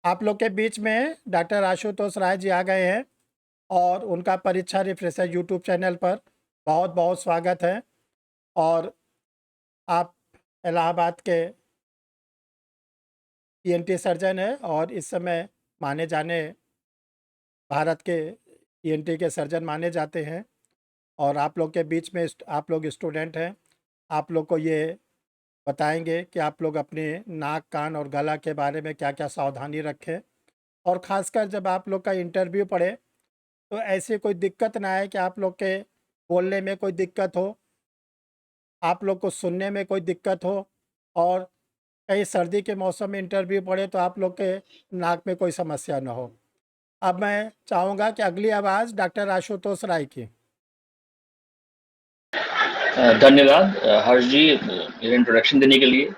आप लोग के बीच में डॉक्टर आशुतोष राय जी आ गए हैं और उनका परीक्षा रिफ्रेशर यूट्यूब चैनल पर बहुत बहुत स्वागत है। और आप इलाहाबाद के ईएनटी सर्जन हैं और इस समय माने जाने भारत के ईएनटी के सर्जन माने जाते हैं। और आप लोग के बीच में आप लोग स्टूडेंट हैं। आप लोग को ये बताएंगे कि आप लोग अपने नाक, कान और गला के बारे में क्या क्या सावधानी रखें। और ख़ासकर जब आप लोग का इंटरव्यू पड़े तो ऐसी कोई दिक्कत ना आए कि आप लोग के बोलने में कोई दिक्कत हो, आप लोग को सुनने में कोई दिक्कत हो, और कहीं सर्दी के मौसम में इंटरव्यू पड़े तो आप लोग के नाक में कोई समस्या ना हो। अब मैं चाहूँगा कि अगली आवाज़ डॉक्टर आशुतोष राय की। धन्यवाद हर्ष जी, मेरा इंट्रोडक्शन देने के लिए।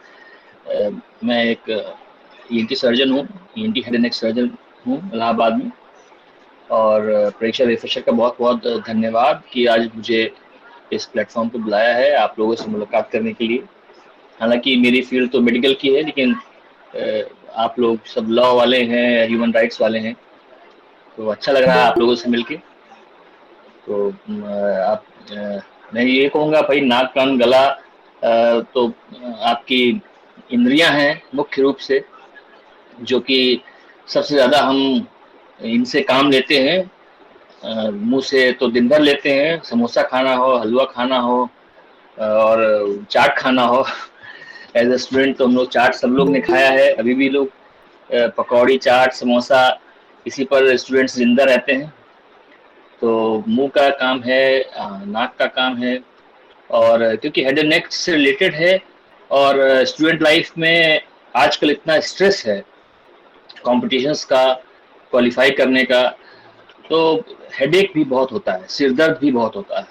मैं एक ईएनटी सर्जन हूँ, ENT head and neck surgeon हूँ इलाहाबाद में। और परीक्षा रिफ्रेशर का बहुत बहुत धन्यवाद कि आज मुझे इस प्लेटफॉर्म पे बुलाया है आप लोगों से मुलाकात करने के लिए। हालांकि मेरी फील्ड तो मेडिकल की है, लेकिन आप लोग सब लॉ वाले हैं, ह्यूमन राइट्स वाले हैं, तो अच्छा लग रहा है आप लोगों से मिलके। तो आप मैं ये कहूँगा भाई, नाक, कान, गला तो आपकी इंद्रियां हैं मुख्य रूप से, जो कि सबसे ज़्यादा हम इनसे काम लेते हैं। मुँह से तो दिन भर लेते हैं, समोसा खाना हो, हलवा खाना हो और चाट खाना हो। एज ए स्टूडेंट तो हम लोग चाट सब लोग ने खाया है, अभी भी लोग पकौड़ी, चाट, समोसा, इसी पर स्टूडेंट्स जिंदा रहते हैं। तो मुंह का काम है, नाक का काम है, और क्योंकि हेड एंड नेक से रिलेटेड है। और स्टूडेंट लाइफ में आजकल इतना स्ट्रेस है कॉम्पिटिशन्स का, क्वालिफाई करने का, तो हेडेक भी बहुत होता है, सिर दर्द भी बहुत होता है।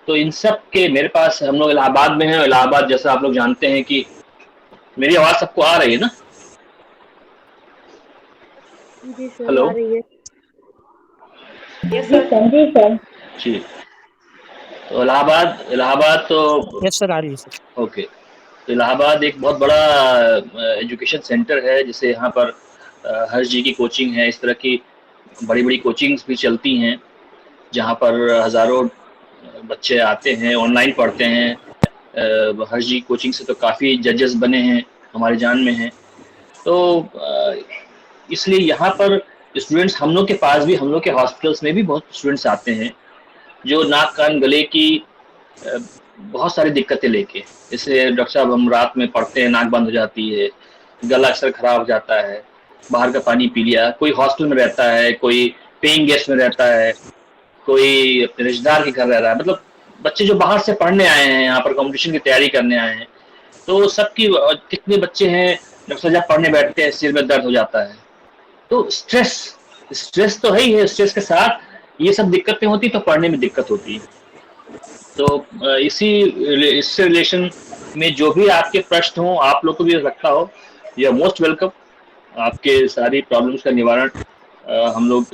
तो इन सब के मेरे पास, हम लोग इलाहाबाद में हैं, इलाहाबाद जैसा आप लोग जानते हैं कि मेरी आवाज़ सबको आ रही है ना? जी सर, हेलो आ रही है। Yes sir. जी सर। जी। तो इलाहाबाद इलाहाबाद तो यस सर, आ रही है सर। ओके। तो इलाहाबाद एक बहुत बड़ा एजुकेशन सेंटर है, जिसे यहाँ पर हर्ष जी की कोचिंग है, इस तरह की बड़ी बड़ी कोचिंग्स भी चलती हैं, जहाँ पर हज़ारों बच्चे आते हैं, ऑनलाइन पढ़ते हैं। हर्ष जी कोचिंग से तो काफ़ी जजेस बने हैं, हमारे जान में हैं। तो इसलिए यहाँ पर स्टूडेंट्स, हम लोग के पास भी, हम लोग के हॉस्पिटल्स में भी बहुत स्टूडेंट्स आते हैं जो नाक, कान, गले की अ, बहुत सारी दिक्कतें लेके। जैसे डॉक्टर साहब, हम रात में पढ़ते हैं, नाक बंद हो जाती है, गला अक्सर खराब हो जाता है, बाहर का पानी पी लिया, कोई हॉस्टल में रहता है, कोई पेइंग गेस्ट में रहता है, कोई अपने रिश्तेदार के घर रह रहा है, मतलब बच्चे जो बाहर से पढ़ने आए हैं, यहाँ पर कंपटीशन की तैयारी करने आए हैं, तो सबकी कितने बच्चे हैं डॉक्टर साहब, जब पढ़ने बैठते हैं सिर में दर्द हो जाता है। तो स्ट्रेस स्ट्रेस तो है ही है, स्ट्रेस के साथ ये सब दिक्कतें होती, तो पढ़ने में दिक्कत होती है। तो इससे रिलेशन में जो भी आपके प्रश्न हो, आप लोग को भी लगता हो, यू आर मोस्ट वेलकम। आपके सारी प्रॉब्लम्स का निवारण हम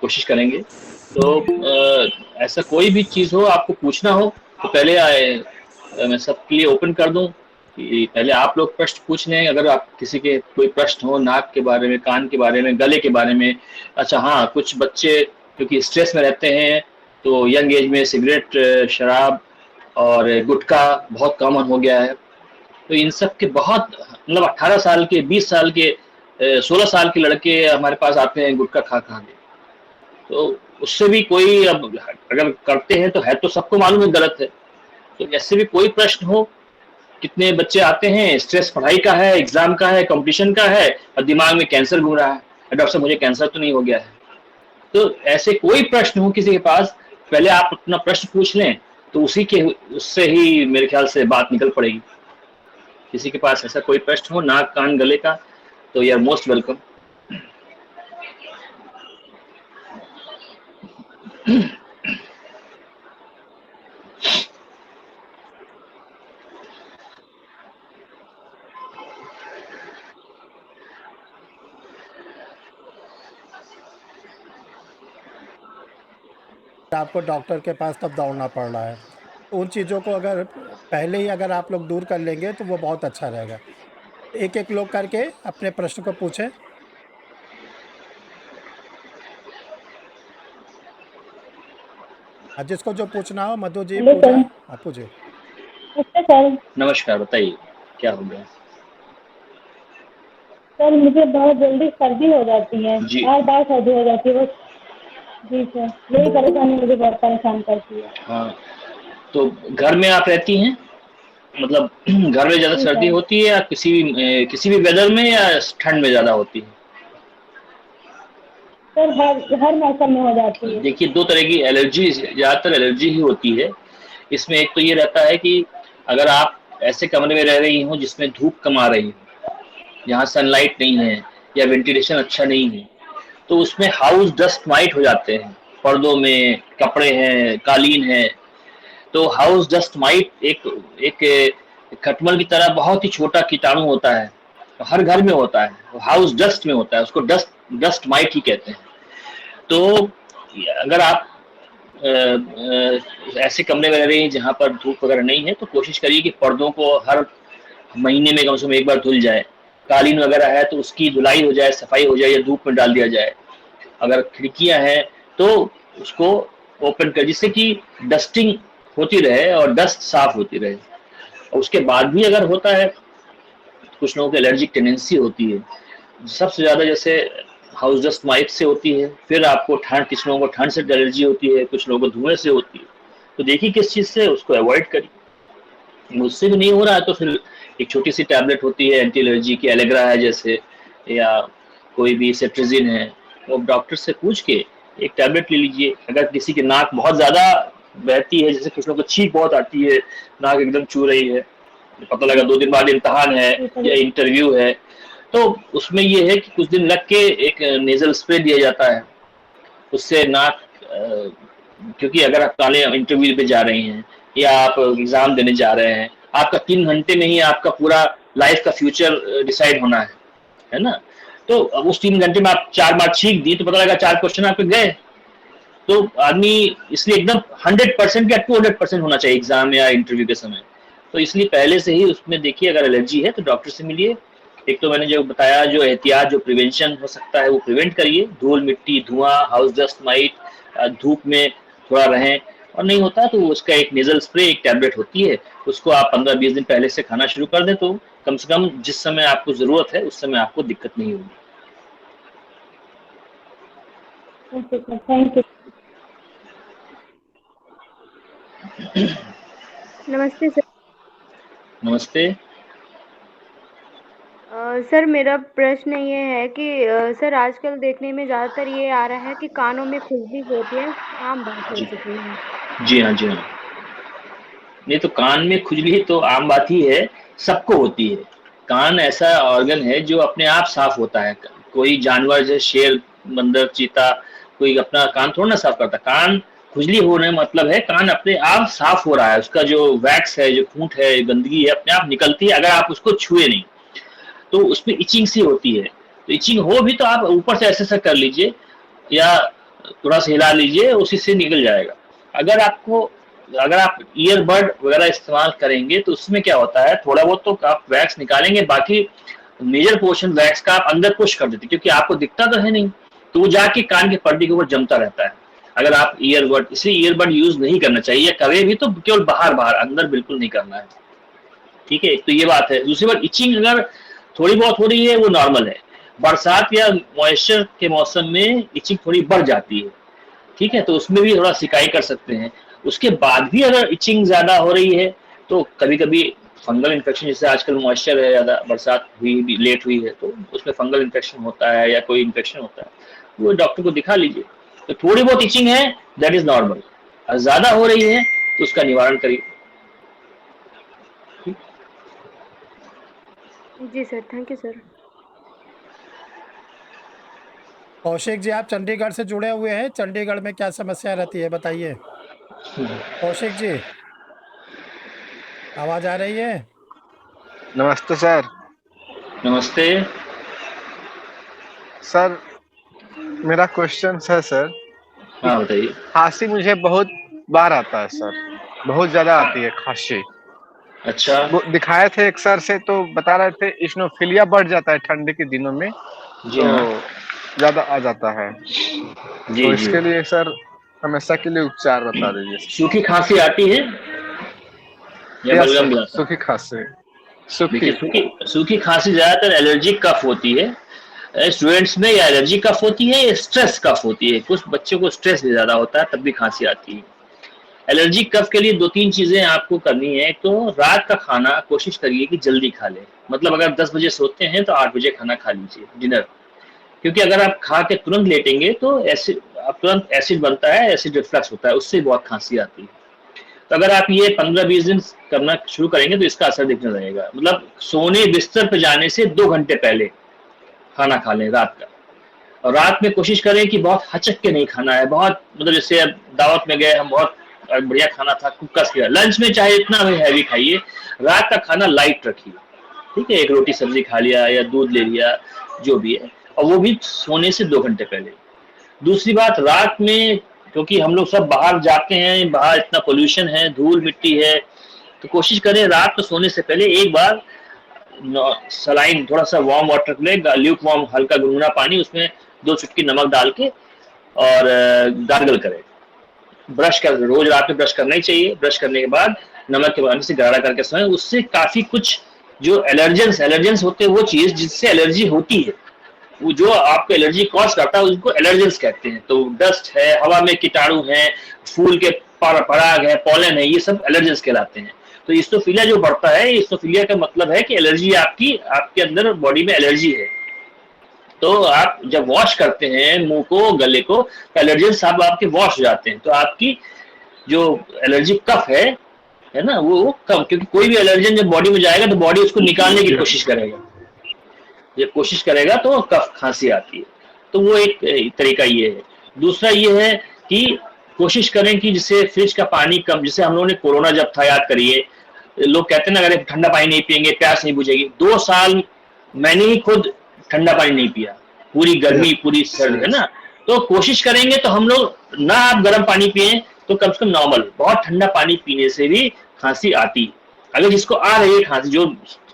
कोशिश करेंगे। तो ऐसा कोई भी चीज़ हो, आपको पूछना हो, तो पहले मैं सबके लिए ओपन कर दूं कि पहले आप लोग प्रश्न पूछ लें, अगर आप किसी के कोई प्रश्न हो, नाक के बारे में, कान के बारे में, गले के बारे में। अच्छा हाँ, कुछ बच्चे क्योंकि स्ट्रेस में रहते हैं, तो यंग एज में सिगरेट, शराब और गुटखा बहुत कॉमन हो गया है। तो इन सब के बहुत, मतलब 18 साल के, 20 साल के, 16 साल के लड़के हमारे पास आते हैं गुटखा खा खा के। तो उससे भी कोई, अब अगर करते हैं तो सबको मालूम है गलत है। तो ऐसे भी कोई प्रश्न हो, कितने बच्चे आते हैं, स्ट्रेस पढ़ाई का है, एग्जाम का है, कंपटीशन का है, और दिमाग में कैंसर घूम रहा है, डॉक्टर साहब मुझे कैंसर तो नहीं हो गया है। तो ऐसे कोई प्रश्न हो किसी के पास, पहले आप अपना प्रश्न पूछ लें, तो उससे ही मेरे ख्याल से बात निकल पड़ेगी। किसी के पास ऐसा कोई प्रश्न हो नाक, कान, गले का, तो यू आर मोस्ट वेलकम। आपको डॉक्टर के पास तब दौड़ना पड़ रहा है, तो उन चीज़ों को अगर पहले ही अगर आप लोग दूर कर लेंगे तो वो बहुत अच्छा रहेगा। एक एक लोग करके अपने प्रश्न को पूछें। जिसको जो पूछना हो मधु जी हेलो पूजा सर। आप पूछे। नमस्ते सर। नमस्कार, बताइए क्या हो गया? सर मुझे बहुत जल्दी सर्दी हो जाती है, जी। बार बार सर्दी हो जाती है बस। जी सर, यही परेशानी मुझे बहुत परेशान करती है। हाँ, तो घर में आप रहती हैं? मतलब घर में ज़्यादा जी सर्दी सर। होती है या किसी भी वेदर में या ठंड में ज़्यादा होती है? सर हर हर मौसम में हो जाती है। देखिए 2 तरह की एलर्जी, ज़्यादातर एलर्जी ही होती है। इसमें एक तो ये रहता है कि अगर आप ऐसे कमरे में रह रही हों जिसमें धूप कम आ रही हो, जहाँ सनलाइट नहीं है या वेंटिलेशन अच्छा नहीं है, तो उसमें हाउस डस्ट माइट हो जाते हैं। पर्दों में कपड़े हैं, कालीन है, तो हाउस डस्ट माइट एक एक खटमल की तरह बहुत ही छोटा कीटाणु होता है, हर घर में होता है, हाउस डस्ट में होता है, उसको डस्ट डस्ट माइट ही कहते हैं। तो अगर आप ऐसे कमरे में रह रही हैं जहाँ पर धूप वगैरह नहीं है, तो कोशिश करिए कि पर्दों को हर महीने में कम से कम एक बार धुल जाए। कालीन वगैरह है तो उसकी धुलाई हो जाए, सफाई हो जाए या धूप में डाल दिया जाए। अगर खिड़कियां हैं तो उसको ओपन कर, जिससे कि डस्टिंग होती रहे और डस्ट साफ होती रहे। और उसके बाद भी अगर होता है, कुछ लोगों को एलर्जिक टेंडेंसी होती है, सबसे ज़्यादा जैसे हाउस डस्ट माइट से होती है, फिर आपको ठंड, कुछ लोगों को ठंड से एलर्जी होती है, कुछ लोगों को धुएं से होती है। तो देखिए किस चीज़ से, उसको अवॉइड करिए। मुझसे भी नहीं हो रहा है तो फिर एक छोटी सी टैबलेट होती है एंटी एलर्जी की, एलेग्रा है जैसे, या कोई भी सेट्रिजिन है, वो डॉक्टर से पूछ के एक टैबलेट ले लीजिए। अगर किसी की नाक बहुत ज़्यादा बहती है, जैसे कुछ लोगों को छींक बहुत आती है, नाक एकदम चू रही है, पता लगा 2 दिन बाद इम्तहान है जी सर। या इंटरव्यू है, तो उसमें ये है कि कुछ दिन लग के एक नेजल स्प्रे दिया जाता है, उससे नाक क्योंकि अगर आप काले इंटरव्यू पे जा रही हैं या आप एग्जाम देने जा रहे हैं, आपका 3 घंटे में ही आपका पूरा लाइफ का फ्यूचर डिसाइड होना है ना? तो अब उस 3 घंटे में आप 4 बार छींक दी तो पता लगा 4 क्वेश्चन आपके गए। तो आदमी, इसलिए एकदम 100% या 200% होना चाहिए एग्जाम या इंटरव्यू के समय। तो इसलिए पहले से ही उसमें देखिए, अगर एलर्जी है तो डॉक्टर से मिलिए। एक तो मैंने जो बताया, जो एहतियात, जो प्रिवेंशन हो सकता है वो प्रिवेंट करिए, धूल मिट्टी धुआं हाउस डस्ट माइट, धूप में थोड़ा रहें, और नहीं होता तो उसका एक नेजल स्प्रे, एक टैबलेट होती है, उसको आप 15-20 दिन पहले से खाना शुरू कर दें तो कम से कम जिस समय आपको ज़रूरत है उस समय आपको दिक्कत नहीं होगी। Okay sir, thank you. नमस्ते सर। नमस्ते। सर मेरा प्रश्न ये है कि सर आजकल देखने में ज़्यादातर ये आ रहा है कि कानों में खुजली होती है, आम बात हो जी चुकी है। जी हाँ, जी हाँ। नहीं तो कान में खुजली तो आम बात ही है, सबको होती है। कान ऐसा ऑर्गन है जो अपने आप साफ होता है। कोई जानवर जैसे शेर, बंदर, चीता, कोई अपना कान थोड़ा ना साफ करता। कान खुजली होने मतलब है कान अपने आप साफ हो रहा है, उसका जो वैक्स है, जो फूट है, गंदगी है, अपने आप निकलती है अगर आप उसको छुए नहीं। तो उसमें इचिंग सी होती है, तो इचिंग हो भी तो आप ऊपर से ऐसे कर लीजिए या थोड़ा सा हिला लीजिए, उसी से निकल जाएगा। अगर आपको अगर आप ईयरबड वगैरह इस्तेमाल करेंगे तो उसमें क्या होता है, थोड़ा बहुत तो आप वैक्स निकालेंगे, बाकी मेजर पोर्शन वैक्स का आप अंदर पुश कर देते, क्योंकि आपको दिखता तो है नहीं, तो वो जाके कान के पर्दे के ऊपर जमता रहता है। अगर आप ईयरबड, इसलिए ईयरबड यूज नहीं करना चाहिए, या करें भी तो केवल बाहर बाहर, अंदर बिल्कुल नहीं करना है। ठीक है, तो ये बात है। दूसरी बात, इचिंग अगर थोड़ी बहुत हो रही है वो नॉर्मल है। बरसात या मॉइस्चर के मौसम में इचिंग थोड़ी बढ़ जाती है, ठीक है, तो उसमें भी थोड़ा सिकाई कर सकते हैं। उसके बाद भी अगर इचिंग ज़्यादा हो रही है तो कभी-कभी फंगल इन्फेक्शन, जैसे आजकल मॉइस्चर है ज़्यादा, बरसात हुई भी लेट हुई है तो उसमें फंगल इन्फेक्शन होता है या कोई इन्फेक्शन होता है, वो डॉक्टर को दिखा लीजिए। तो थोड़ी बहुत इचिंग है, दैट इज़ नॉर्मल। और ज़्यादा हो रही है तो उसका निवारण करिए। जी sir, thank you sir. Kaushik ji आप चंडीगढ़ से जुड़े हुए हैं, चंडीगढ़ में क्या समस्या रहती है बताइए। कौशिक जी आवाज आ रही है? नमस्ते सर। नमस्ते। सर मेरा क्वेश्चन है सर कि हाँ, बताइए। खांसी मुझे बहुत बार आता है सर, बहुत ज़्यादा आती है खांसी। अच्छा। वो दिखाए थे एक सर से तो बता रहे थे इस्नोफिलिया बढ़ जाता है ठंडी के दिनों में, जी तो हाँ। ज़्यादा आ जाता है। जी, तो जी। इसके लिए सर हमेशा के लिए उपचार बता दीजिए। सूखी खांसी आती है या यस बलगम भी सर, आता है? सूखी खांसी, देखिए, सूखी। सूखी खांसी ज्यादातर एलर्जिक कफ होती है स्टूडेंट्स में, या एलर्जी कफ होती है या स्ट्रेस कफ होती है। कुछ बच्चों को स्ट्रेस भी ज्यादा होता है तब भी खांसी आती है। एलर्जी कफ के लिए 2-3 चीजें आपको करनी है। एक तो रात का खाना कोशिश करिए कि जल्दी खा लें, मतलब अगर 10 बजे सोते हैं तो 8 बजे खाना खा लीजिए, डिनर। क्योंकि अगर आप खा के तुरंत लेटेंगे तो एसिड, तुरंत एसिड बनता है, एसिड रिफ्लक्स होता है, उससे बहुत खांसी आती है। तो अगर आप ये 15-20 दिन करना शुरू करेंगे तो इसका असर दिखने लगेगा। मतलब सोने बिस्तर पे जाने से 2 घंटे पहले खाना खा लें रात का। और रात में कोशिश करें कि बहुत हचक के नहीं खाना है, बहुत मतलब जैसे अब दावत में गए हम, बहुत बढ़िया खाना था, कुकस किया, लंच में चाहे इतना भी हैवी खाइए, रात का खाना लाइट रखिए, ठीक है, एक रोटी सब्जी खा लिया या दूध ले लिया, जो भी है, और वो भी सोने से 2 घंटे पहले। दूसरी बात, रात में क्योंकि हम लोग सब बाहर जाते हैं, बाहर इतना पोल्यूशन है, धूल मिट्टी है, तो कोशिश करें रात को सोने से पहले एक बार सलाइन, थोड़ा सा वार्म वाटर ले, ल्यूक वार्म, हल्का गुनगुना पानी, उसमें 2 चुटकी नमक डाल के और गार्गल करें। ब्रश कर, रोज रात में ब्रश करना ही चाहिए। ब्रश करने के बाद नमक के पानी से गरारा करके सोएं। उससे काफी कुछ जो एलर्जेंस होते हैं, वो चीज जिससे एलर्जी होती है, वो जो आपको एलर्जी कॉज करता है, उसको एलर्जेंस कहते हैं। तो डस्ट है, हवा में कीटाणु है, फूल के पराग है, पॉलन है, ये सब एलर्जेंस कहलाते हैं। तो ईस्नोफिलिया जो बढ़ता है, ईस्नोफिलिया का मतलब है कि एलर्जी आपके अंदर बॉडी में एलर्जी है। तो आप जब वॉश करते हैं मुंह को, गले को, तो एलर्जेंस आपके वॉश हो जाते हैं, तो आपकी जो एलर्जी कफ है ना, वो कम, क्योंकि कोई भी एलर्जन जब बॉडी में जाएगा तो बॉडी उसको निकालने की कोशिश करेगा, जब कोशिश करेगा तो कफ खांसी आती है। तो वो एक तरीका ये है। दूसरा ये है कि कोशिश करें कि जैसे फ्रिज का पानी कम, जैसे हम लोगों ने कोरोना जब था, याद करिए, लोग कहते हैं ना, अगर ठंडा पानी नहीं पियेंगे प्यास नहीं बुझेगी। 2 साल मैंने ही खुद ठंडा पानी नहीं पिया, पूरी गर्मी, पूरी सर्दी, है ना। तो कोशिश करेंगे तो हम लोग ना, आप गर्म पानी पिए तो कम से कम नॉर्मल, बहुत ठंडा पानी पीने से भी खांसी आती। अगर जिसको आ रही है खांसी,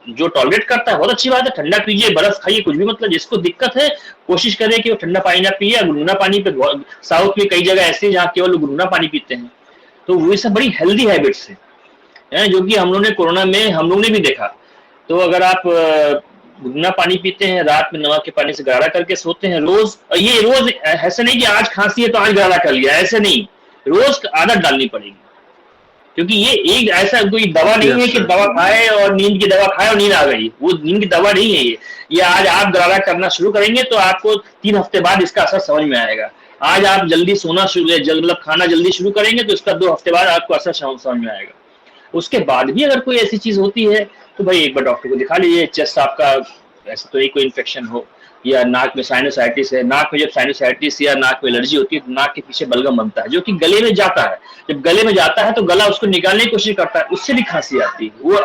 जो टॉलरेट करता है, बहुत अच्छी बात है, ठंडा पीजिए, बर्फ खाइए, कुछ भी, मतलब जिसको दिक्कत है कोशिश करें कि वो ठंडा पानी ना पिए, गुनगुना पानी पे। साउथ में कई जगह ऐसी जहाँ केवल गुनगुना पानी पीते हैं। तो वो सब बड़ी हेल्दी हैबिट्स है, जो कि हम लोग ने कोरोना में हम लोग ने भी देखा। तो अगर आप गुनगुना पानी पीते हैं, रात में नमक के पानी से गरारा करके सोते हैं रोज, और ये रोज ऐसे नहीं कि आज खांसी है तो आज गरारा कर लिया, ऐसे नहीं, रोज आदत डालनी पड़ेगी। क्योंकि ये एक ऐसा कोई दवा नहीं है कि दवा खाए और नींद की दवा खाए और नींद आ गई, वो नींद की दवा नहीं है ये आज आप गरारा करना शुरू करेंगे तो आपको 3 हफ्ते बाद इसका असर समझ में आएगा। आज आप जल्दी सोना शुरू, मतलब खाना जल्दी शुरू करेंगे तो इसका 2 हफ्ते बाद आपको असर समझ में आएगा। उसके बाद भी अगर कोई ऐसी चीज होती है तो भाई एक बार डॉक्टर को दिखा लीजिए। चेस्ट आपका ऐसा तो नहीं कोई इन्फेक्शन हो, या नाक में साइनोसाइटिस है। नाक में जब साइनोसाइटिस या नाक में एलर्जी होती है तो नाक के पीछे बलगम बनता है, जो कि गले में जाता है। जब गले में जाता है तो गला उसको निकालने की कोशिश करता है, उससे भी खांसी आती है। वो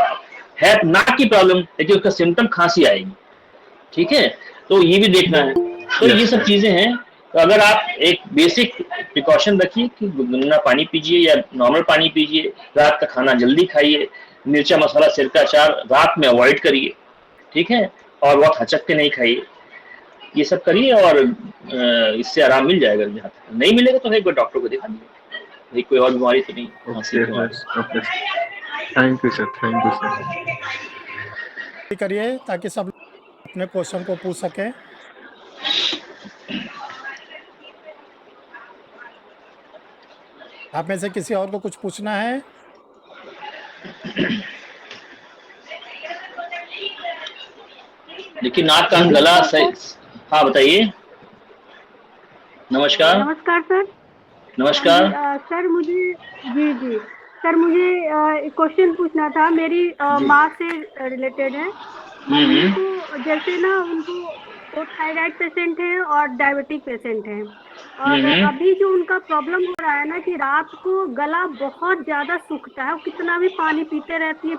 है नाक की प्रॉब्लम, लेकिन उसका सिम्टम खांसी आएगी, ठीक है। तो ये भी देखना है। तो ये सब चीजें हैं। तो अगर आप एक बेसिक प्रिकॉशन रखिए कि गुनगुना पानी पीजिए या नॉर्मल पानी पीजिए, रात का खाना जल्दी खाइए, मिर्चा मसाला सिरका अचार रात में अवॉइड करिए, ठीक है, और बहुत हचक के नहीं खाइए। ये सब करिए और इससे आराम मिल जाएगा। जहाँ तक नहीं मिलेगा तो एक बार डॉक्टर को दिखा दीजिए, कोई और बीमारी तो नहीं। Thank you sir, thank you sir. करिए ताकि सब अपने क्वेश्चन को पूछ सकें। आप में से किसी और को कुछ पूछना है? देखिए, नाक कान गला सही। हाँ बताइए। नमस्कार। नमस्कार सर। नमस्कार सर मुझे जी सर, मुझे क्वेश्चन पूछना था, मेरी माँ से रिलेटेड है। तो जैसे ना, उनको वो थायराइड पेशेंट है और डायबिटिक पेशेंट है, और अभी जो उनका प्रॉब्लम हो रहा है ना कि रात को गला बहुत ज्यादा सूखता है, वो कितना भी पानी पीते रहती है,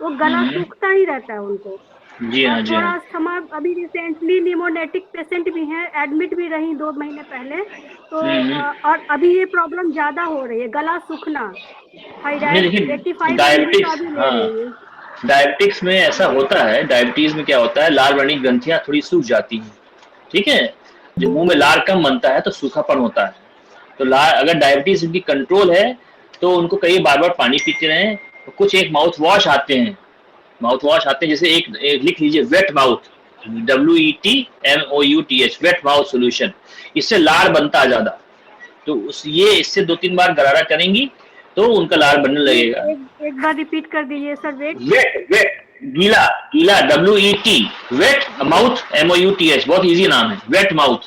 वो गला सूखता ही रहता है उनको। जी हाँ, जी हाँ। थोड़ा अभी रिसेंटली निमोनेटिक पेशेंट भी हैं, एडमिट भी रही 2 महीने पहले। तो और अभी ये प्रॉब्लम ज्यादा हो रही है, गला सूखना। डायबिटिक्स में ऐसा होता है। डायबिटीज में क्या होता है, लाल वर्णिक ग्रंथियां थोड़ी सूख जाती हैं, ठीक है। जब मुंह में लार कम बनता है तो सूखापन होता है, तो लार अगर डायबिटीज उनकी कंट्रोल है तो उनको कहीं बार-बार पानी पीते रहें। तो कुछ एक माउथ वॉश आते हैं, जैसे एक लिख लीजिए wet mouth, WETMOUTH, wet mouth solution. इससे लार बनता है ज़्यादा। तो ये इससे 2-3 बार गरारा करेंगी तो उनका लार बनने लगेगा। एक बार रिपीट कर दीजिए सर। वेट वेट गीला गीला, WET, वेट माउथ, MOUTH, बहुत इजी नाम है, वेट माउथ।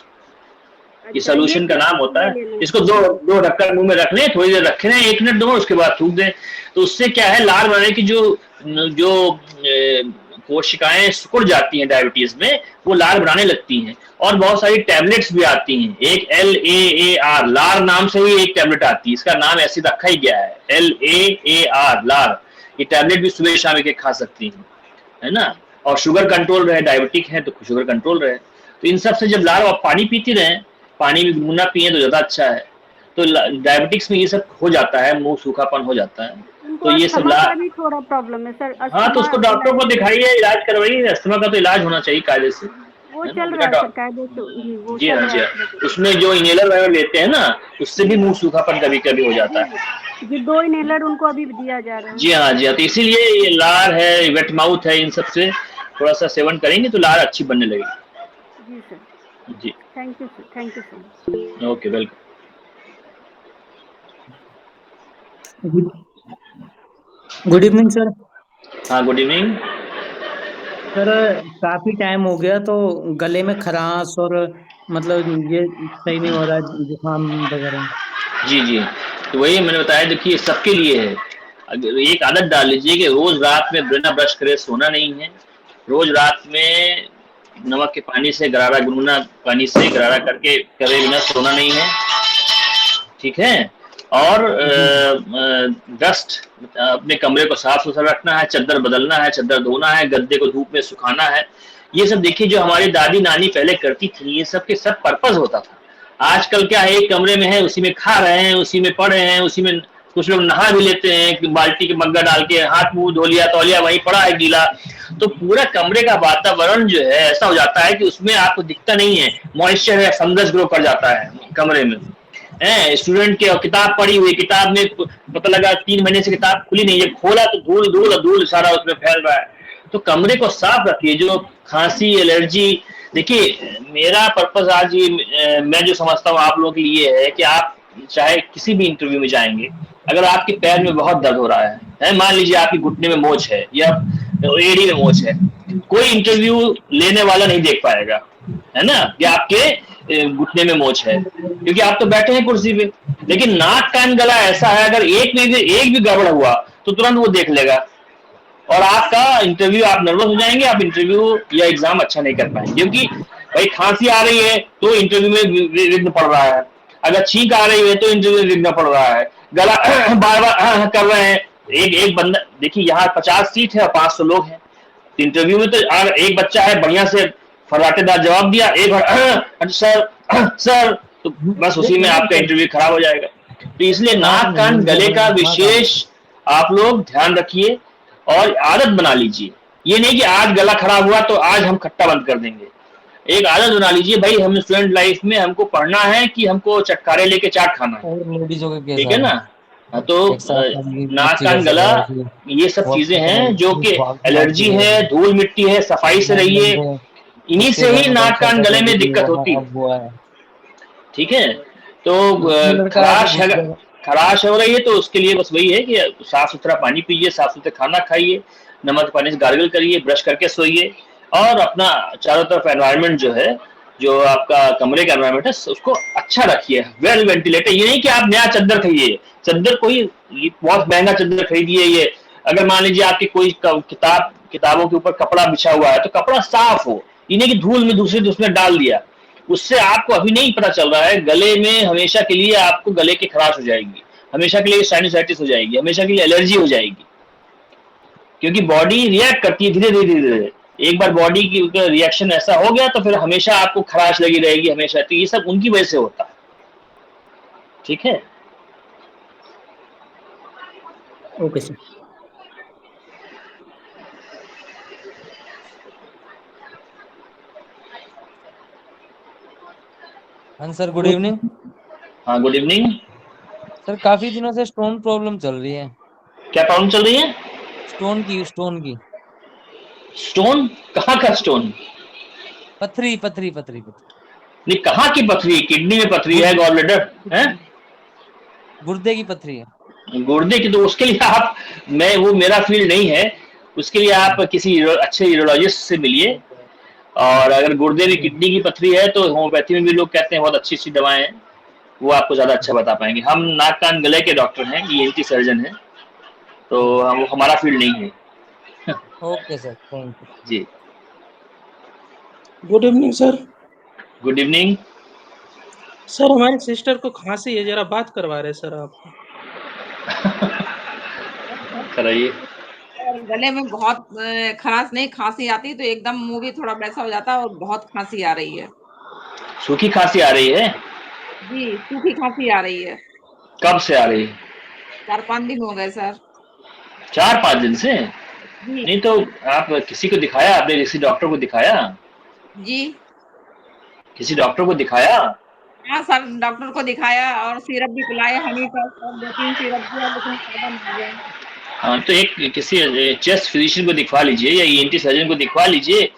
ये अच्छा, सोल्यूशन का नाम होता है। इसको दो ढक्कन मुंह में रखने, थोड़ी देर रखने, 1 मिनट दो, उसके बाद थूक दें। तो उससे क्या है, लार बनने की जो जो कोशिकाएं सिकुड़ जाती हैं डायबिटीज में, वो लार बनाने लगती हैं। और बहुत सारी टैबलेट्स भी आती हैं। एक LAAR, लार नाम से ही एक टैबलेट आती है, इसका नाम ऐसे रखा ही गया है, LAAR, लार। ये टैबलेट भी सुबह शाम एक खा सकती हैं, है ना। और शुगर कंट्रोल रहे, डायबिटिक है तो शुगर कंट्रोल रहे। तो इन सब से जब लार आप पानी पीती रहें, पानी भी गुनगुना पिए तो ज्यादा अच्छा है। तो डायबिटिक्स में ये सब हो जाता है, मुंह सूखापन हो जाता है। तो ये सब अस्थमा का भी थोड़ा प्रॉब्लम है सर। हाँ, तो उसको डॉक्टर को दिखाइए, इलाज करवाइए। अस्थमा का तो इलाज होना चाहिए कायदे से, वो है ना। चल रहा है सर कायदे से। जी, वो जी चल हाँ, रहा जी है। हाँ। उसमें जो इनहेलर वगैरह लेते हैं ना, उससे भी मुंह सूखापन कभी कभी हो जाता है। जी, 2 इनहेलर उनको अभी दिया जा रहा है। जी हाँ, जी हाँ। तो इसीलिए ये लार है, वेट माउथ है, इन सब से थोड़ा सा सेवन करेंगे तो लार अच्छी बनने लगेगी। जी सर। जी, thank you sir, thank you so much. Okay, welcome. Good evening sir. हाँ, गुड इवनिंग। सर काफी टाइम हो गया तो गले में खराश और मतलब ये सही नहीं हो रहा है, जुकाम वगैरह। जी, जी। तो वही मैंने बताया, देखिए सबके लिए है। अगर एक आदत डाल लीजिए कि रोज़ रात में बिना ब्रश करे सोना नहीं है। रोज़ रात में नमक के पानी से गरारा, गुनगुना पानी से गरारा करके करे बिना सोना नहीं है, ठीक है? और डस्ट, अपने कमरे को साफ-सुथरा रखना है, चद्दर बदलना है, चद्दर धोना है, गद्दे को धूप में सुखाना है। ये सब देखिए जो हमारी दादी-नानी पहले करती थी, ये सब के सब पर्पज़ होता था। आजकल क्या है, एक कमरे में है, उसी में खा रहे हैं, उसी में पढ़ रहे हैं, उसी में कुछ लोग नहा भी लेते हैं कि बाल्टी के मग्गा डाल के, हाथ मुंह धो लिया, तौलिया वहीं पड़ा है गीला। तो पूरा कमरे का वातावरण जो है ऐसा हो जाता है कि उसमें आपको दिखता नहीं है, मॉइस्चर है, फंगस ग्रो कर जाता है कमरे में। स्टूडेंट के किताब पढ़ी हुई, किताब में पता लगा 3 महीने से किताब खुली नहीं है, खोला तो धूल धूल धूल सारा उसमें फैल रहा है। तो कमरे को साफ रखिए। जो खांसी, एलर्जी, देखिए मेरा पर्पस आज ये मैं जो समझता हूँ आप लोगों के लिए है कि आप चाहे किसी भी इंटरव्यू में जाएंगे, अगर आपके पैर में बहुत दर्द हो रहा है, मान लीजिए आपकी घुटने में मोच है या एड़ी में मोच है, कोई इंटरव्यू लेने वाला नहीं देख पाएगा, है ना, कि आपके घुटने में मोच है, क्योंकि आप तो बैठे हैं कुर्सी पे। लेकिन नाक कान गला ऐसा है, अगर एक भी गड़बड़ हुआ तो तुरंत वो देख लेगा और आपका इंटरव्यू, आप नर्वस हो जाएंगे, आप इंटरव्यू या एग्जाम अच्छा नहीं कर पाएंगे। क्योंकि भाई खांसी आ रही है तो इंटरव्यू में विघ्न पड़ रहा है, अगर छींक आ रही है तो इंटरव्यू में विघ्न पड़ रहा है, गला बार बार कर रहे हैं। एक बंदा देखिए, यहाँ 50 सीट है और 500 लोग हैं। इंटरव्यू में तो एक बच्चा है बढ़िया से फर्राटेदार जवाब दिया, एक बार सर सर, तो बस उसी में आपका इंटरव्यू खराब हो जाएगा। तो इसलिए नाक कान गले का विशेष आप लोग ध्यान रखिए और आदत बना लीजिए। ये नहीं कि आज गला खराब हुआ तो आज हम खट्टा बंद कर देंगे। एक आदत बना लीजिए, भाई हम स्टूडेंट लाइफ में हमको पढ़ना है कि हमको चटकारे लेके चाट खाना है, और लेडीजों के केस ठीक है है, ना। तो एक साथ खाएंगी, नाक बच्ची कान घर से गला, बाहर की, ये सब वो चीजें पता हैं जो नहीं कि फालतू एलर्जी मारती है, धूल मिट्टी है, सफाई से रहिए। है, इन्हीं उसके से घर ही में नाक टॉर्चर कान कर गले रही में थी, दिक्कत होती है, अब हुआ है। ठीक है। तो उसमें लड़का आके खराश घुस है, गया। खराश हो रही है तो उसके लिए बस वही है कि साफ सुथरा पानी पीजिए, साफ सुथरा खाना खाइए, नमक पानी से गार्गल करिए, ब्रश करके सोइए और अपना चारों तरफ एनवायरनमेंट जो है, जो आपका कमरे का एनवायरनमेंट है, उसको अच्छा रखिए, वेल वेंटिलेटेड। ये नहीं कि आप नया चद्दर खरीदिए, चद्दर कोई बहुत महंगा चद्दर खरीदिए। ये अगर मान लीजिए आपकी कोई किताबों के ऊपर कपड़ा बिछा हुआ है तो कपड़ा साफ हो, ये नहीं कि धूल में दूसरे उसमें डाल दिया। उससे आपको अभी नहीं पता चल रहा है, गले में हमेशा के लिए आपको गले की खराश हो जाएगी, हमेशा के लिए साइनसाइटिस हो जाएगी, हमेशा के लिए एलर्जी हो जाएगी, क्योंकि बॉडी रिएक्ट करती है धीरे धीरे धीरे। एक बार बॉडी की रिएक्शन ऐसा हो गया तो फिर हमेशा आपको खराश लगी रहेगी हमेशा। तो ये सब उनकी वजह से होता है, ठीक है। Okay sir. हाँ सर, गुड इवनिंग। हाँ, गुड इवनिंग। सर काफी दिनों से स्टोन प्रॉब्लम चल रही है। क्या प्रॉब्लम चल रही है? स्टोन की स्टोन? कहाँ का स्टोन? पथरी पथरी पथरी पथरी नहीं, कहाँ की पथरी? किडनी में पथरी है, गुर्दे गॉल ब्लैडर है? गुर्दे की पथरी है। गुर्दे की? तो उसके लिए आप, मैं वो मेरा फील्ड नहीं है, उसके लिए आप किसी अच्छे यूरोलॉजिस्ट से मिलिए। और अगर गुर्दे में किडनी की पथरी है तो होम्योपैथी में भी लोग कहते हैं बहुत अच्छी अच्छी दवाएं हैं, वो आपको ज़्यादा अच्छा बता पाएंगे। हम नाक कान गले के डॉक्टर हैं, ईएनटी सर्जन हैं, तो हम हमारा फील्ड नहीं है। Okay sir, thank you. जी, good evening sir. Good evening. Sir हमारी सिस्टर को खांसी है, जरा बात करवा रहे सर आप। कराइए। और गले में बहुत खराश नहीं, खांसी आती तो एकदम मुंह भी थोड़ा वैसा हो जाता है और बहुत खांसी आ रही है। सूखी खांसी आ रही है? जी, सूखी खांसी आ रही है। कब से आ रही है? 4-5 दिन हो गए सर। 4-5 दिन से? जी। नहीं तो आप किसी को दिखाया? आपने किसी डॉक्टर को दिखाया? जी। किसी डॉक्टर को दिखाया? हाँ सर, डॉक्टर को दिखाया और सिरप भी पिलाए, हनी का और 2-3 सिरप दिया लेकिन फायदा नहीं हुआ। हाँ, तो एक किसी चेस्ट फिजिशियन को दिखवा लीजिए या ईएनटी सर्जन को दिखवा लीजिए।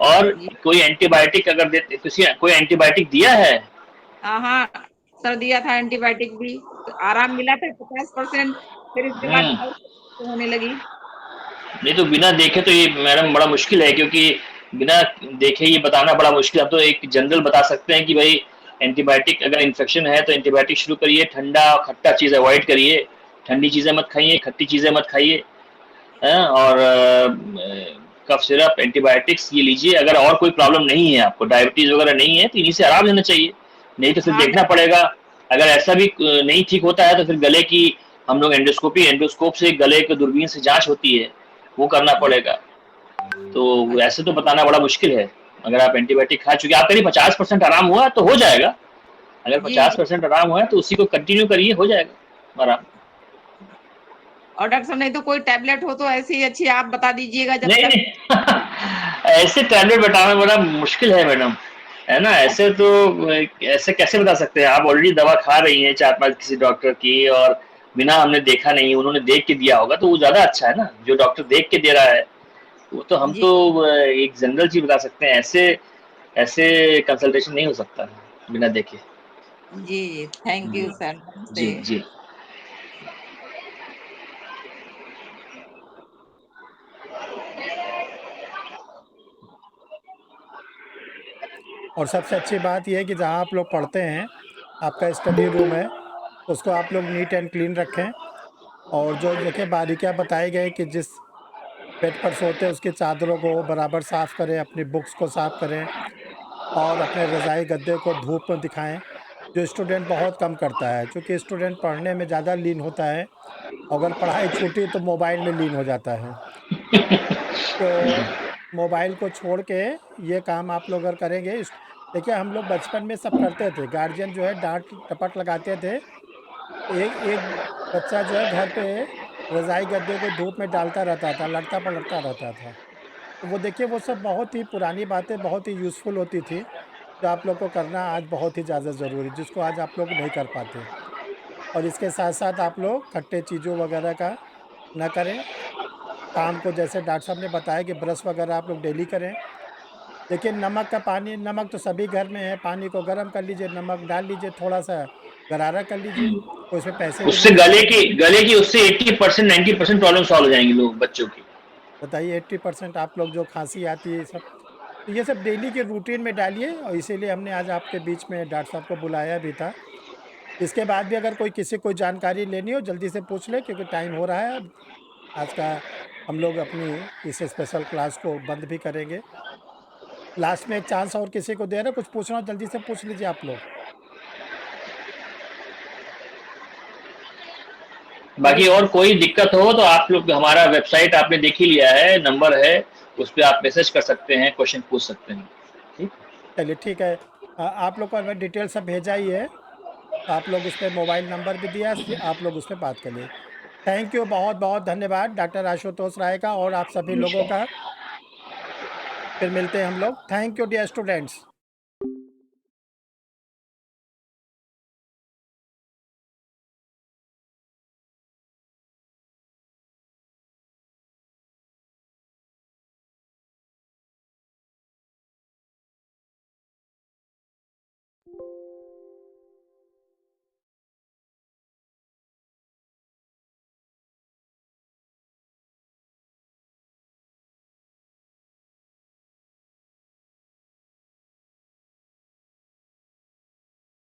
और जी। कोई एंटीबायोटिक अगर देते, कोई एंटीबायोटिक दिया है? हाँ, सर दिया था एंटीबायोटिक भी, तो आराम मिला था 50%, फिर इसके बाद हम्म। और होने लगी। नहीं तो बिना देखे तो ये मैडम बड़ा मुश्किल है, क्योंकि बिना देखे ये बताना बड़ा मुश्किल है। हम तो एक जनरल बता सकते हैं कि भाई एंटीबायोटिक, अगर इन्फेक्शन है तो एंटीबायोटिक शुरू करिए, ठंडा खट्टा चीज़ अवॉइड करिए, ठंडी चीज़ें मत खाइए, खट्टी चीज़ें मत खाइए, और कफ सिरप, एंटीबायोटिक्स ये लीजिए। अगर और कोई प्रॉब्लम नहीं है, आपको डायबिटीज वगैरह नहीं है, तो इन्हीं से आराम लेना चाहिए। नहीं तो फिर हाँ, देखना पड़ेगा। अगर ऐसा भी नहीं ठीक होता है तो फिर गले की हम लोग एंडोस्कोप से गले के दूरबीन से जांच होती है, वो करना जी। पड़ेगा। तो अच्छा। ऐसे तो बताना बड़ा मुश्किल है। अगर आप एंटीबायोटिक खा चुके, आप करीब 50% आराम हुआ तो हो जाएगा। अगर जी, जी। 50% आराम हुआ है तो उसी को कंटिन्यू करिए, हो जाएगा आराम। और डॉक्टर साहब नहीं तो कोई टैबलेट हो तो ऐसी अच्छी आप बता दीजिएगा जब नहीं तक। नहीं, ऐसे टैबलेट बताना बड़ा मुश्किल है मैडम, है ना? ऐसे तो ऐसे कैसे बता सकते हैं? आप ऑलरेडी दवा खा रही हैं 4-5 किसी डॉक्टर की, और बिना हमने देखा नहीं, उन्होंने देख के दिया होगा तो वो ज़्यादा अच्छा है ना, जो डॉक्टर देख के दे रहा है। वो तो हम जी, तो एक जनरल चीज़ बता सकते हैं, ऐसे ऐसे कंसल्टेशन नहीं हो सकता है बिना देखे। जी, जी। थैंक यू जी, सर, नमस्ते। जी, जी। और सबसे अच्छी बात ये है कि जहाँ आप लोग पढ़ते हैं, आपका स्टडी रूम है, उसको आप लोग नीट एंड क्लीन रखें। और जो देखिए बारीकियाँ बताई गई कि जिस बेड पर सोते हैं उसकी चादरों को बराबर साफ़ करें, अपनी बुक्स को साफ़ करें और अपने रज़ाई गद्दे को धूप में दिखाएं, जो स्टूडेंट बहुत कम करता है। चूँकि स्टूडेंट पढ़ने में ज़्यादा लीन होता है, अगर पढ़ाई छूटी तो मोबाइल में लीन हो जाता है। तो मोबाइल को छोड़ के ये काम आप लोग अगर करेंगे देखिए हम लोग बचपन में सब करते थे, गार्जियन जो है डांट टपट लगाते थे। एक एक बच्चा जो है घर पे रज़ाई गद्दे को धूप में डालता रहता था, लड़ता पलटता रहता था। तो वो देखिए वो सब बहुत ही पुरानी बातें बहुत ही यूज़फुल होती थी, जो आप लोग को करना आज बहुत ही ज़्यादा ज़रूरी, जिसको आज आप लोग नहीं कर पाते। और इसके साथ साथ आप लोग खट्टे चीज़ों वगैरह का ना करें। काम को जैसे डॉक्टर साहब ने बताया कि ब्रश वगैरह आप लोग डेली करें। देखिए नमक का पानी, नमक तो सभी घर में है, पानी को गर्म कर लीजिए, नमक डाल लीजिए, थोड़ा-सा गरारा कर लीजिए, कोई इसमें पैसे भी उससे नहीं लगते। गले की उससे 80% 90% प्रॉब्लम सॉल्व हो जाएंगी लोग बच्चों की। बताइए 80% आप लोग जो खांसी आती है सब, तो ये सब डेली के रूटीन में डालिए। और इसीलिए हमने आज आपके बीच में डॉक्टर साहब को बुलाया भी था। इसके बाद भी अगर कोई किसी को जानकारी लेनी हो जल्दी से पूछ ले, क्योंकि टाइम हो रहा है अब। आज का हम लोग अपनी इस स्पेशल क्लास को बंद भी करेंगे। लास्ट में एक चांस और किसी को दे रहे, कुछ पूछना हो जल्दी से पूछ लीजिए आप लोग। चलिए बाकी और कोई दिक्कत हो तो आप लोग, हमारा वेबसाइट आपने देख ही लिया है, नंबर है, उस पे आप मैसेज कर सकते हैं, क्वेश्चन पूछ सकते हैं। ठीक। चलिए ठीक है। आप लोग को मैं डिटेल सब भेजा ही है, तो आप लोग उस पर मोबाइल नंबर भी दिया है, आप लोग उस पर बात कर लिए। थैंक यू, बहुत बहुत धन्यवाद डॉक्टर आशुतोष राय का और आप सभी लोगों नमस्कार। का। फिर मिलते हैं हम लोग। Thank you dear students.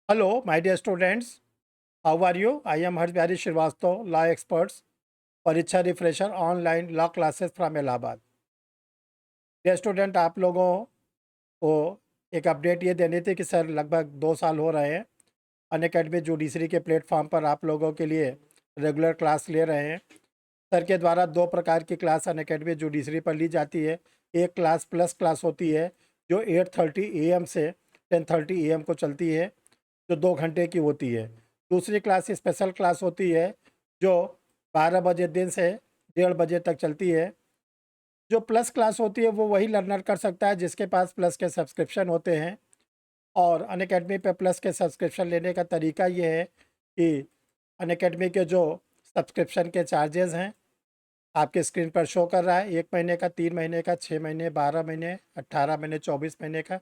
Hello, my dear students. How are you? I am Harsh Bihari Srivastava, law experts, परीक्षा refresher online law classes from Allahabad. Dear student, आप लोगों को एक अपडेट ये देनी थी कि सर लगभग 2 साल हो रहे हैं अनअकैडमी जुडिशरी के प्लेटफॉर्म पर आप लोगों के लिए रेगुलर क्लास ले रहे हैं। सर के द्वारा 2 प्रकार की क्लास अनअकैडमी जुडिशरी पर ली जाती है। एक क्लास प्लस क्लास होती है जो 8:30 AM से 10:30 AM को चलती है, जो 2 घंटे की होती है। दूसरी क्लास स्पेशल क्लास होती है जो 12 बजे दिन से 1:30 बजे तक चलती है। जो प्लस क्लास होती है वो वही लर्नर कर सकता है जिसके पास प्लस के सब्सक्रिप्शन होते हैं। और अनअकैडमी पे प्लस के सब्सक्रिप्शन लेने का तरीका ये है कि अनअकैडमी के जो सब्सक्रिप्शन के चार्जेस हैं आपके स्क्रीन पर शो कर रहा है, 1 महीने का, 3 महीने का, 6 महीने, 12 महीने, 18 महीने, 24 महीने का।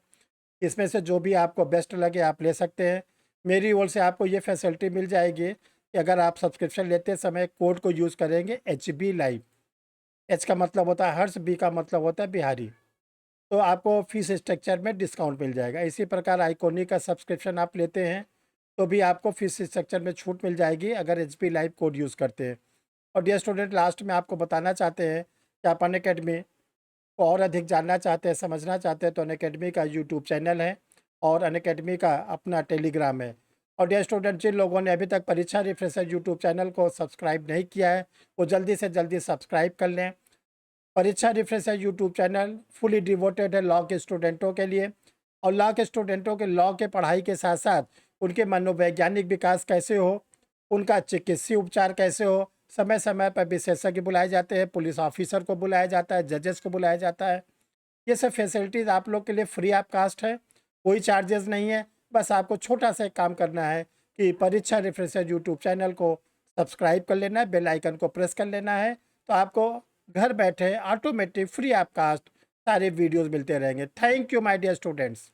इसमें से जो भी आपको बेस्ट लगे आप ले सकते हैं। मेरी ओर से आपको ये फैसिलिटी मिल जाएगी कि अगर आप सब्सक्रिप्शन लेते समय कोड को यूज़ करेंगे HB लाइव, H का मतलब होता है हर्ष, B का मतलब होता है बिहारी, तो आपको फीस स्ट्रक्चर में डिस्काउंट मिल जाएगा। इसी प्रकार आइकॉनिक का सब्सक्रिप्शन आप लेते हैं तो भी आपको फीस स्ट्रक्चर में छूट मिल जाएगी अगर HB लाइव कोड यूज़ करते हैं। और डियर स्टूडेंट, लास्ट में आपको बताना चाहते हैं कि आप अनअकैडमी को और अधिक जानना चाहते हैं, समझना चाहते हैं तो अनअकैडमी का यूट्यूब चैनल है और अनअकैडमी का अपना टेलीग्राम है। और डियर स्टूडेंट, जिन लोगों ने अभी तक परीक्षा रिफ्रेशर यूट्यूब चैनल को सब्सक्राइब नहीं किया है वो जल्दी से जल्दी सब्सक्राइब कर लें। परीक्षा refresher YouTube channel fully devoted है लॉ के स्टूडेंटों के लिए, और लॉ के स्टूडेंटों के लॉ के पढ़ाई के साथ साथ उनके मनोवैज्ञानिक विकास कैसे हो, उनका चिकित्सीय उपचार कैसे हो, समय समय पर विशेषज्ञ बुलाए जाते हैं, पुलिस ऑफिसर को बुलाया जाता है, जजेस को बुलाया जाता है। ये सब फैसिलिटीज़ आप लोग के लिए फ्री ऑफ कास्ट है, कोई चार्जेस नहीं है। बस आपको छोटा सा एक काम करना है कि परीक्षा रिफ्रेशर यूट्यूब चैनल को सब्सक्राइब कर लेना है, बेल आइकन को प्रेस कर लेना है, तो आपको घर बैठे ऑटोमेटिक फ्री ऑफ कास्ट सारे वीडियोस मिलते रहेंगे। Thank you my dear students.